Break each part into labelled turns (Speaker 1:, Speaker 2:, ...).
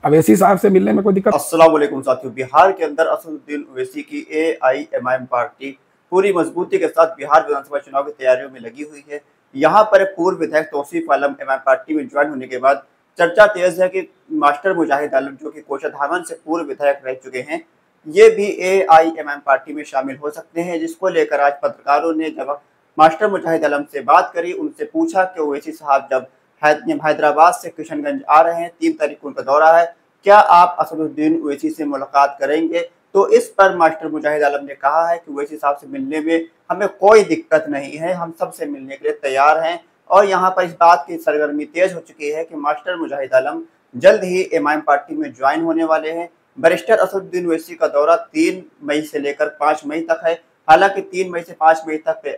Speaker 1: अवैसी साहब से मिलने में कोई दिक्कत?
Speaker 2: अस्सलाम वालेकुम साथियों, बिहार के अंदर असदुद्दीन ओवैसी की एआईएमआईएम पार्टी पूरी मजबूती के साथ बिहार विधानसभा चुनाव की तैयारियों में लगी हुई है। यहाँ पर पूर्व विधायक तौसीफ आलम एमआईएम पार्टी में ज्वाइन होने के बाद चर्चा तेज है कि मास्टर मुजाहिद आलम जो कि कोषाधामन से पूर्व विधायक रह चुके हैं, ये भी एआईएमआईएम पार्टी में शामिल हो सकते हैं। जिसको लेकर आज पत्रकारों ने जब मास्टर मुजाहिद आलम से बात करी, उनसे पूछा कि ओवैसी साहब जब हैदराबाद से किशनगंज आ रहे हैं, 3 तारीख को उनका दौरा है, क्या आप असदुद्दीन ओवैसी से मुलाकात करेंगे? तो इस पर मास्टर मुजाहिद आलम ने कहा है कि ओवैसी साहब से मिलने में हमें कोई दिक्कत नहीं है, हम सबसे मिलने के लिए तैयार हैं। और यहाँ पर इस बात की सरगर्मी तेज हो चुकी है कि मास्टर मुजाहिद आलम जल्द ही एमआईएम पार्टी में ज्वाइन होने वाले हैं। बैरिस्टर असदुद्दीन ओवैसी का दौरा 3 मई से लेकर 5 मई तक है। हालांकि 3 मई से 5 मई तक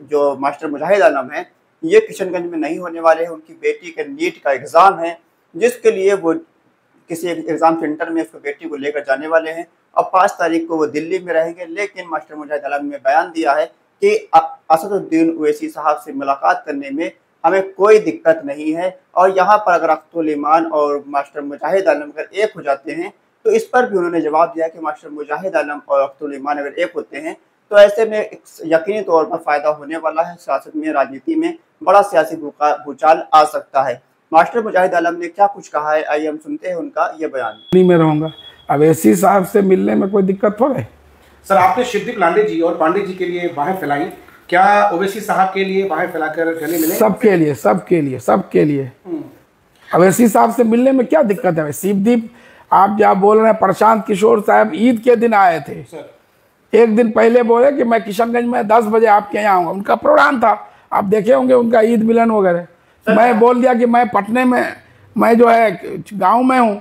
Speaker 2: जो मास्टर मुजाहिद आलम है, ये किशनगंज में नहीं होने वाले हैं। उनकी बेटी के नीट का एग्जाम है, जिसके लिए वो किसी एग्जाम सेंटर में उसको बेटी को लेकर जाने वाले हैं और 5 तारीख को वो दिल्ली में रहेंगे। लेकिन मास्टर मुजाहिद आलम ने बयान दिया है कि असदुद्दीन ओवैसी साहब से मुलाकात करने में हमें कोई दिक्कत नहीं है। और यहाँ पर अगर अख्तुल ईमान और मास्टर मुजाहिद आलम अगर एक हो जाते हैं, तो इस पर भी उन्होंने जवाब दिया कि मास्टर मुजाहिद आलम और अख्तुल ईमान अगर एक होते हैं तो ऐसे में यकीनी तौर पर फायदा होने वाला है। सियासत में, राजनीति में बड़ा सियासी भूचाल आ सकता है। मास्टर मुजाहिद आलम ने क्या कुछ कहा है, आइए हम सुनते हैं उनका ये बयान।
Speaker 1: नहीं, मैं रहूंगा। अवैसी साहब से मिलने में कोई दिक्कत थोड़ा है।
Speaker 3: सर, आपने शिवदीप लांडे जी और पांडे जी के लिए बाहें फैलाई, क्या ओवैसी साहब के लिए बाहें फैलाकर गले मिले?
Speaker 1: सबके लिए, सबके लिए, सबके लिए। अवैसी साहब से मिलने में क्या दिक्कत है? शिवदीप, आप क्या बोल रहे हैं, प्रशांत किशोर साहब ईद के दिन आए थे सर। एक दिन पहले बोले कि मैं किशनगंज में 10 बजे आपके यहाँ आऊँगा। उनका प्रोग्राम था, आप देखे होंगे उनका ईद मिलन वगैरह। मैं बोल दिया कि मैं पटने में, मैं जो है गांव में हूँ,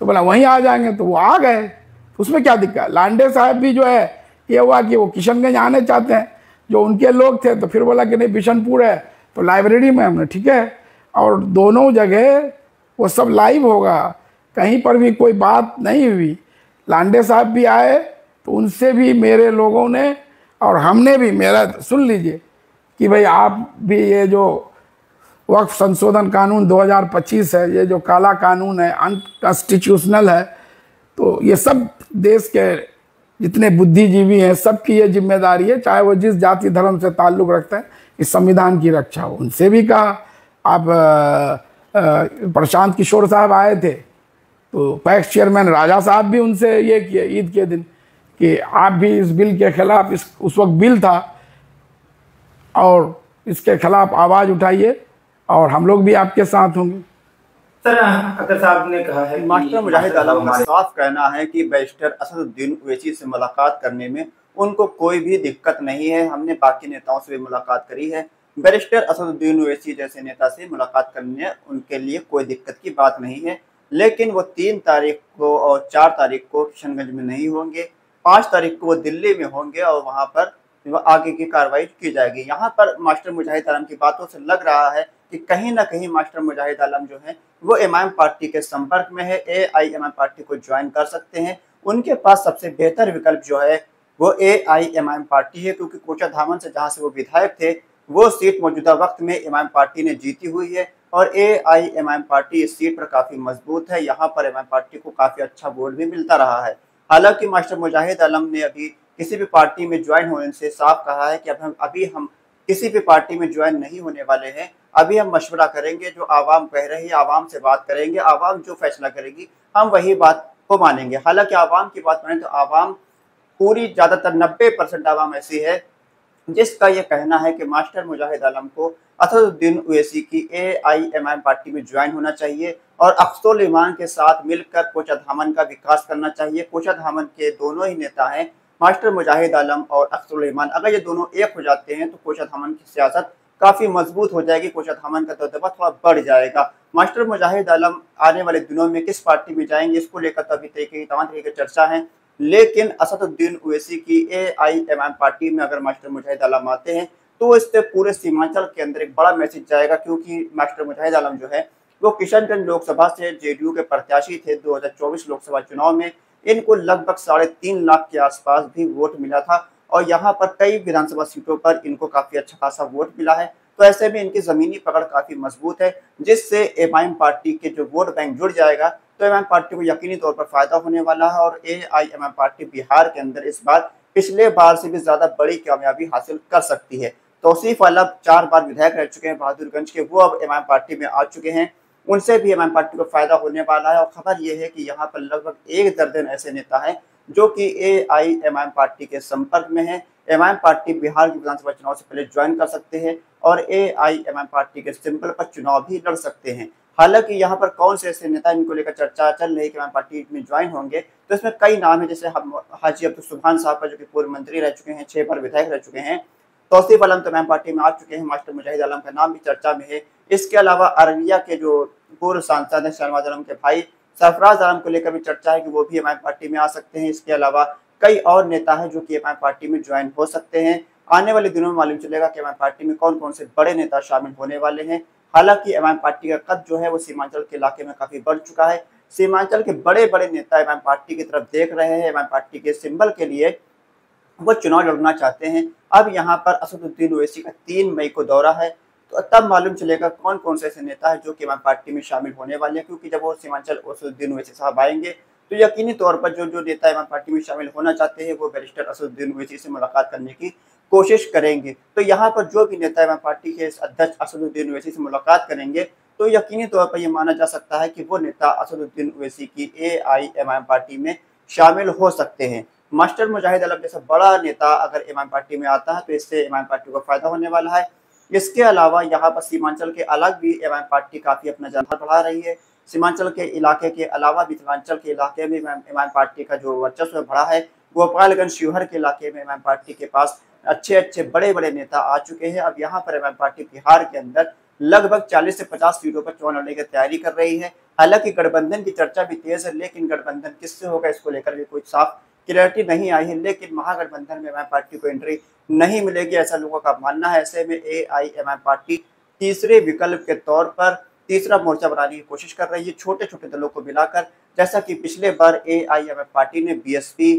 Speaker 1: तो बोला वहीं आ जाएंगे, तो वो आ गए। उसमें क्या दिक्कत? लांडे साहब भी जो है, ये हुआ कि वो किशनगंज आने चाहते हैं, जो उनके लोग थे, तो फिर बोला कि नहीं बिशनपुर है तो लाइब्रेरी में। हमने ठीक है, और दोनों जगह वो सब लाइव होगा, कहीं पर भी कोई बात नहीं हुई। लांडे साहब भी आए तो उनसे भी मेरे लोगों ने और हमने भी, मेरा सुन लीजिए कि भाई आप भी ये जो वक्फ संशोधन कानून 2025 है, ये जो काला कानून है, अनकॉन्स्टिट्यूशनल है, तो ये सब देश के जितने बुद्धिजीवी हैं सबकी ये जिम्मेदारी है, चाहे वो जिस जाति धर्म से ताल्लुक़ रखते हैं, इस संविधान की रक्षा हो। उनसे भी कहा। आप प्रशांत किशोर साहब आए थे तो पैक्स चेयरमैन राजा साहब भी उनसे ये किए ईद के दिन कि आप भी इस बिल के खिलाफ, उस वक्त बिल था और इसके खिलाफ आवाज़ उठाइए और हम लोग भी आपके साथ होंगे।
Speaker 4: सर, अगर साहब ने कहा है,
Speaker 2: मास्टर मुजाहिद आलम का साफ कहना है कि बैरिस्टर असदुद्दीन ओवैसी से मुलाकात करने में उनको कोई भी दिक्कत नहीं है। हमने बाकी नेताओं से भी मुलाकात करी है, बैरिस्टर असदुद्दीन ओवैसी जैसे नेता से मुलाकात करने उनके लिए कोई दिक्कत की बात नहीं है। लेकिन वो 3 तारीख को और 4 तारीख को किशनगंज में नहीं होंगे, 5 तारीख को वो दिल्ली में होंगे और वहाँ पर आगे की कार्रवाई की जाएगी। यहाँ पर मास्टर मुजाहिद आलम की बातों से लग रहा है कि कहीं ना कहीं मास्टर मुजाहिद आलम जो है वो एमआईएम पार्टी के संपर्क में है, एआईएमआईएम पार्टी को ज्वाइन कर सकते हैं। उनके पास सबसे बेहतर विकल्प जो है वो एआईएमआईएम पार्टी है, क्योंकि कोषाधामन से जहाँ से वो विधायक थे, वो सीट मौजूदा वक्त में एमआईएम पार्टी ने जीती हुई है और एआईएमआईएम पार्टी इस सीट पर काफी मजबूत है। यहाँ पर एमआईएम पार्टी को काफी अच्छा वोट भी मिलता रहा है। हालांकि मास्टर मुजाहिद आलम ने अभी किसी भी पार्टी में ज्वाइन होने से साफ कहा है कि अभी हम किसी भी पार्टी में ज्वाइन नहीं होने वाले हैं। अभी हम मशवरा करेंगे, जो आवाम कह रही है आवाम से बात करेंगे, आवाम जो फैसला करेगी हम वही बात को मानेंगे। हालांकि आवाम की बात माने तो आवाम पूरी ज़्यादातर 90% आवाम ऐसी है जिसका ये कहना है कि मास्टर मुजाहिद आलम को असदुद्दीन ओवैसी की एआईएमआईएम पार्टी में ज्वाइन होना चाहिए और अख्तुल ईमान के साथ मिलकर कोषाधामन का विकास करना चाहिए। कोषाधामन के दोनों ही नेता हैं, मास्टर मुजाहिद आलम और अख्तुल ईमान। अगर ये दोनों एक हो जाते हैं तो कोषाधामन की सियासत काफी मजबूत हो जाएगी, कोषाधामन का दबदबा थोड़ा बढ़ जाएगा। मास्टर मुजाहिद आलम आने वाले दिनों में किस पार्टी में जाएंगे, इसको लेकर तो अभी तमाम तरीके की चर्चा है। लेकिन असदुद्दीन ओवैसी की एआईएमआईएम पार्टी में अगर मास्टर मुजाहिद आलम आते हैं तो इससे पूरे सीमांचल के अंदर एक बड़ा मैसेज जाएगा, क्योंकि मास्टर मुजाहिद आलम जो है वो किशनगंज लोकसभा से जेडीयू के प्रत्याशी थे 2024 लोकसभा चुनाव में। इनको लगभग 3.5 लाख के आसपास भी वोट मिला था और यहाँ पर कई विधानसभा सीटों पर इनको काफी अच्छा खासा वोट मिला है। तो ऐसे में इनकी जमीनी पकड़ काफी मजबूत है, जिससे एमआईएम पार्टी के जो वोट बैंक जुड़ जाएगा तो एम पार्टी को यकीनी तौर पर फायदा होने वाला है और AIMM पार्टी बिहार के अंदर इस बार पिछले बार से भी ज्यादा बड़ी कामयाबी हासिल कर सकती है। तौसीफ अलम 4 बार विधायक रह चुके हैं बहादुरगंज के, वो अब एम पार्टी में आ चुके हैं, उनसे भी एम पार्टी को फायदा होने वाला है। और खबर यह है कि यहाँ पर लगभग 1 दर्जन ऐसे नेता हैं जो कि AIMM पार्टी के संपर्क में है। एम पार्टी बिहार की विधानसभा चुनाव से पहले ज्वाइन कर सकते हैं और AIMM पार्टी के सिंबल पर चुनाव भी लड़ सकते हैं। हालांकि यहाँ पर कौन से ऐसे नेता इनको लेकर चर्चा चल रही है कि एम पार्टी में ज्वाइन होंगे, तो इसमें कई नाम है, जैसे हाजी अब्दुल सुभान साहब का जो कि पूर्व मंत्री रह चुके हैं, 6 बार विधायक रह चुके हैं। तौसीफ अलम तो एम पार्टी में आ चुके हैं, मास्टर मुजाहिद आलम का नाम भी चर्चा में है। इसके अलावा अररिया के जो पूर्व सांसद हैं शहनवाज आलम के भाई सरफराज आलम को लेकर भी चर्चा है कि वो भी एम पार्टी में आ सकते हैं। इसके अलावा कई और नेता हैं जो कि एम पार्टी में ज्वाइन हो सकते हैं। आने वाले दिनों में मालूम चलेगा कि एम पार्टी में कौन कौन से बड़े नेता शामिल होने वाले हैं। हालांकि एम पार्टी का कद जो है वो सीमांचल के इलाके में काफी बढ़ चुका है। सीमांचल के बड़े बड़े नेता एम पार्टी की तरफ देख रहे हैं, एम पार्टी के सिंबल के लिए वो चुनाव लड़ना चाहते हैं। अब यहाँ पर असदुद्दीन ओवैसी का 3 मई को दौरा है, तो तब मालूम चलेगा कौन कौन से ऐसे नेता है जो कि एम पार्टी में शामिल होने वाले हैं, क्योंकि जब वो सीमांचल असदुद्दीन ओवैसी साहब आएंगे तो यकीनी तौर पर जो नेता एम पार्टी में शामिल होना चाहते हैं वो बैरिस्टर असदुद्दीन ओवैसी से मुलाकात करने की कोशिश करेंगे। तो यहाँ पर जो भी नेता एम पार्टी के अध्यक्ष असदुद्दीन ओवैसी से मुलाकात करेंगे तो यकीनी तौर पर यह माना जा सकता है कि वो नेता असदुद्दीन ओवैसी की AIMM पार्टी में शामिल हो सकते हैं। मास्टर मुजाहिद आलम जैसा बड़ा नेता अगर एम पार्टी में आता है तो इससे एम पार्टी को फायदा होने वाला है। इसके अलावा यहाँ पर सीमांचल के अलग भी एम पार्टी काफी अपना जनाधार बढ़ा रही है। सीमांचल के इलाके के अलावा मिथिलांचल के इलाके में एम पार्टी का जो वर्चस्व बढ़ा है। गोपालगंज शिवहर के इलाके में एम पार्टी के पास अच्छे बड़े बड़े नेता आ चुके हैं। अब यहाँ पर एम पार्टी बिहार के अंदर लगभग 40 से 50 सीटों पर चुनाव लड़ने की तैयारी कर रही है। हालांकि गठबंधन की चर्चा भी तेज है, लेकिन गठबंधन किससे होगा इसको लेकर भी कोई साफ क्लैरिटी नहीं आई है। लेकिन महागठबंधन में एम पार्टी को एंट्री नहीं मिलेगी, ऐसा लोगों का मानना है। ऐसे में AIMM पार्टी तीसरे विकल्प के तौर पर तीसरा मोर्चा बनाने की कोशिश कर रही है, छोटे छोटे दलों को मिलाकर। जैसा कि पिछले बार AIMM पार्टी ने BSP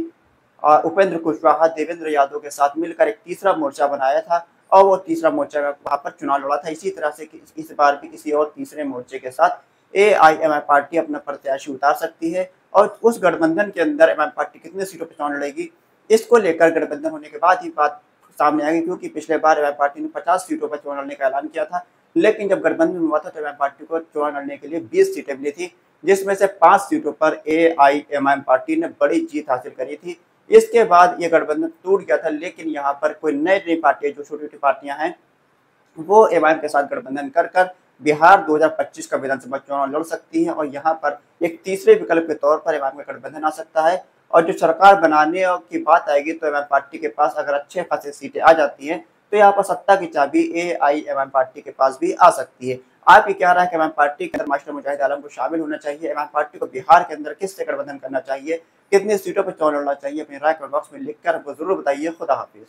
Speaker 2: उपेंद्र कुशवाहा, देवेंद्र यादव के साथ मिलकर एक तीसरा मोर्चा बनाया था और वो तीसरा मोर्चा वहां पर चुनाव लड़ा था। इसी तरह से इस बार भी किसी और तीसरे मोर्चे के साथ AIMM पार्टी अपना प्रत्याशी उतार सकती है और उस गठबंधन के अंदर एम पार्टी कितने सीटों पर चुनाव लड़ेगी इसको लेकर गठबंधन होने के बाद ही बात सामने आएगी। क्योंकि पिछले बार एम पार्टी ने 50 सीटों पर चुनाव लड़ने का ऐलान किया था, लेकिन जब गठबंधन हुआ था तो एम पार्टी को चुनाव लड़ने के लिए 20 सीटें मिली थी, जिसमें से 5 सीटों पर AIMM पार्टी ने बड़ी जीत हासिल करी थी। इसके बाद ये गठबंधन टूट गया था, लेकिन यहाँ पर कोई नई पार्टियां जो छोटी छोटी पार्टियां हैं वो एम के साथ गठबंधन कर बिहार 2025 का विधानसभा चुनाव लड़ सकती हैं और यहाँ पर एक तीसरे विकल्प के तौर पर एम का गठबंधन आ सकता है। और जो सरकार बनाने की बात आएगी तो एम पार्टी के पास अगर अच्छे खासे सीटें आ जाती हैं तो यहाँ पर सत्ता की चाबी AIMM पार्टी के पास भी आ सकती है। आपकी क्या राय है कि एम पार्टी के अंदर मास्टर मुजाहिद आलम को शामिल होना चाहिए? एम पार्टी को बिहार के अंदर किससे गठबंधन करना चाहिए? कितनी सीटों पर चुनाव लड़ना चाहिए? अपनी राय कमेंट बॉक्स में लिखकर हमको जरूर बताइए। खुदा हाफिज।